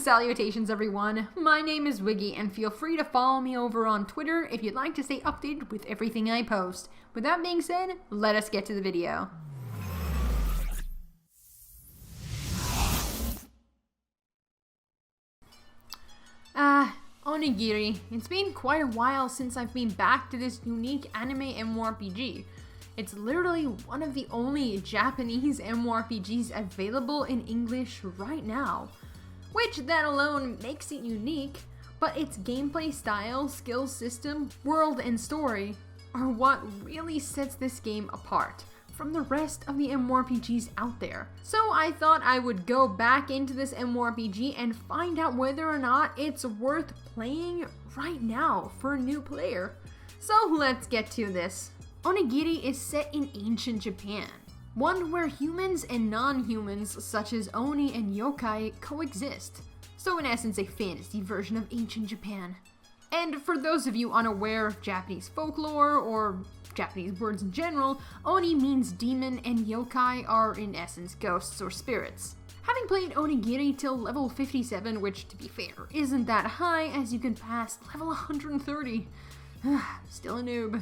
Salutations everyone, my name is Wiggy and feel free to follow me over on Twitter if you'd like to stay updated with everything I post. With that being said, let us get to the video. Onigiri. It's been quite a while since I've been back to this unique anime MMORPG. It's literally one of the only Japanese MMORPGs available in English right now. Which that alone makes it unique, but its gameplay style, skill system, world, and story are what really sets this game apart from the rest of the MMORPGs out there. So I thought I would go back into this MMORPG and find out whether or not it's worth playing right now for a new player. So let's get to this. Onigiri is set in ancient Japan, one where humans and non-humans such as Oni and yokai coexist. So in essence a fantasy version of ancient Japan. And for those of you unaware of Japanese folklore or Japanese words in general, Oni means demon and yokai are in essence ghosts or spirits. Having played Onigiri till level 57, which to be fair isn't that high as you can pass level 130, still a noob.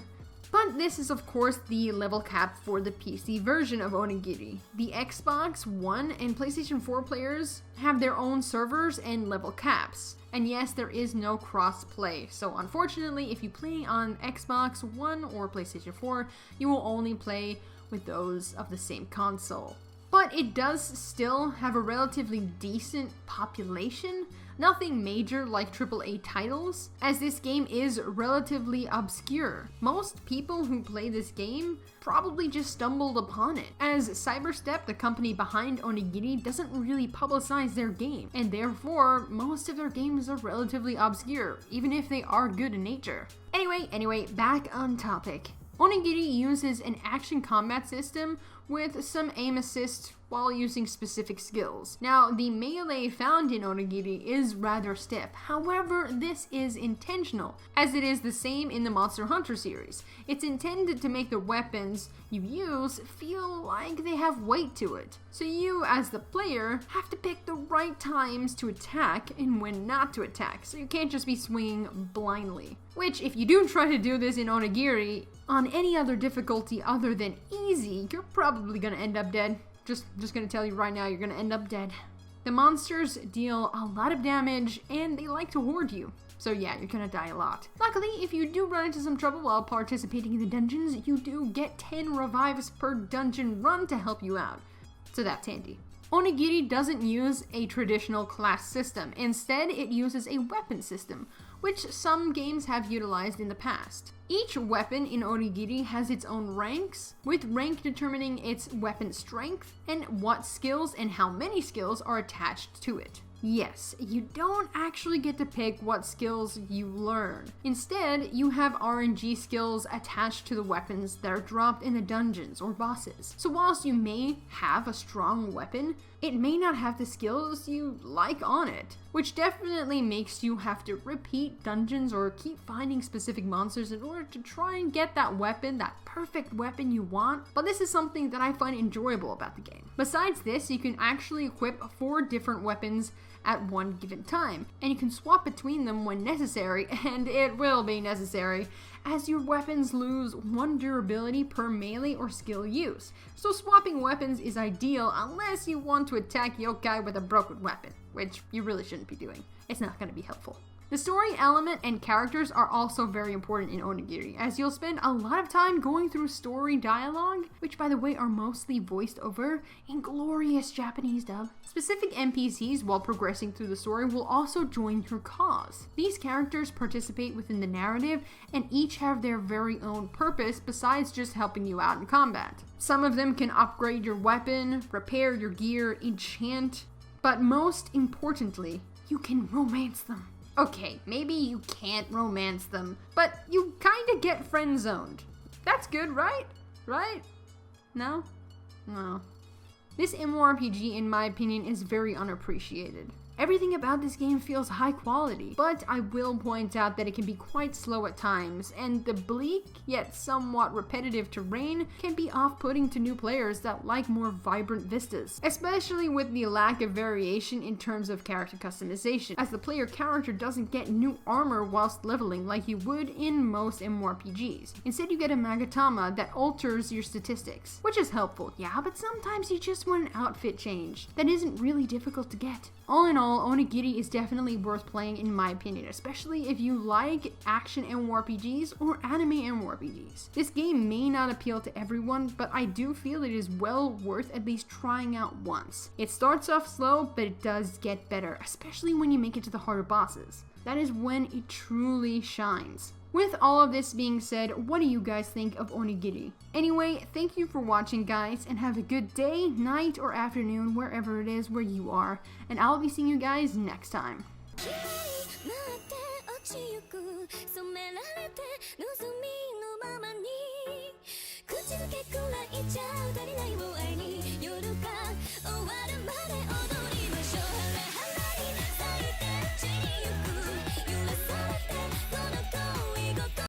But this is of course the level cap for the PC version of Onigiri. The Xbox One and PlayStation 4 players have their own servers and level caps. And yes, there is no cross-play, so unfortunately if you play on Xbox One or PlayStation 4, you will only play with those of the same console. But it does still have a relatively decent population, nothing major like AAA titles, as this game is relatively obscure. Most people who play this game probably just stumbled upon it, as Cyberstep, the company behind Onigiri, doesn't really publicize their game, and therefore most of their games are relatively obscure, even if they are good in nature. Anyway, back on topic. Onigiri uses an action combat system with some aim assist while using specific skills. Now, the melee found in Onigiri is rather stiff. However, this is intentional, as it is the same in the Monster Hunter series. It's intended to make the weapons you use feel like they have weight to it. So you, as the player, have to pick the right times to attack and when not to attack, so you can't just be swinging blindly. Which, if you do try to do this in Onigiri, on any other difficulty other than easy, you're probably gonna end up dead. Just gonna tell you right now, you're gonna end up dead. The monsters deal a lot of damage, and they like to hoard you. So yeah, you're gonna die a lot. Luckily, if you do run into some trouble while participating in the dungeons, you do get 10 revives per dungeon run to help you out. So that's handy. Onigiri doesn't use a traditional class system. Instead, it uses a weapon system, which some games have utilized in the past. Each weapon in Onigiri has its own ranks, with rank determining its weapon strength and what skills and how many skills are attached to it. Yes, you don't actually get to pick what skills you learn. Instead, you have RNG skills attached to the weapons that are dropped in the dungeons or bosses. So whilst you may have a strong weapon, it may not have the skills you like on it, which definitely makes you have to repeat dungeons or keep finding specific monsters in order to try and get that weapon, that perfect weapon you want. But this is something that I find enjoyable about the game. Besides this, you can actually equip 4 different weapons at one given time, and you can swap between them when necessary, and it will be necessary, as your weapons lose 1 durability per melee or skill use. So swapping weapons is ideal unless you want to attack yokai with a broken weapon, which you really shouldn't be doing. It's not going to be helpful. The story element and characters are also very important in Onigiri, as you'll spend a lot of time going through story dialogue, which by the way are mostly voiced over in glorious Japanese dub. Specific NPCs while progressing through the story will also join your cause. These characters participate within the narrative and each have their very own purpose besides just helping you out in combat. Some of them can upgrade your weapon, repair your gear, enchant, but most importantly, you can romance them. Okay, maybe you can't romance them, but you kinda get friend-zoned. That's good, right? Right? No? No. This MMORPG, in my opinion, is very unappreciated. Everything about this game feels high quality, but I will point out that it can be quite slow at times, and the bleak yet somewhat repetitive terrain can be off-putting to new players that like more vibrant vistas, especially with the lack of variation in terms of character customization, as the player character doesn't get new armor whilst leveling like you would in most MMORPGs. Instead you get a Magatama that alters your statistics, which is helpful, yeah, but sometimes you just want an outfit change that isn't really difficult to get. All in all, Onigiri is definitely worth playing in my opinion, especially if you like action MMORPGs or anime MMORPGs. This game may not appeal to everyone, but I do feel it is well worth at least trying out once. It starts off slow, but it does get better, especially when you make it to the harder bosses. That is when it truly shines. With all of this being said, what do you guys think of Onigiri? Anyway, thank you for watching guys, and have a good day, night, or afternoon wherever it is where you are, and I'll be seeing you guys next time. 染められて望みのままに口づけくらいじゃ足りないもん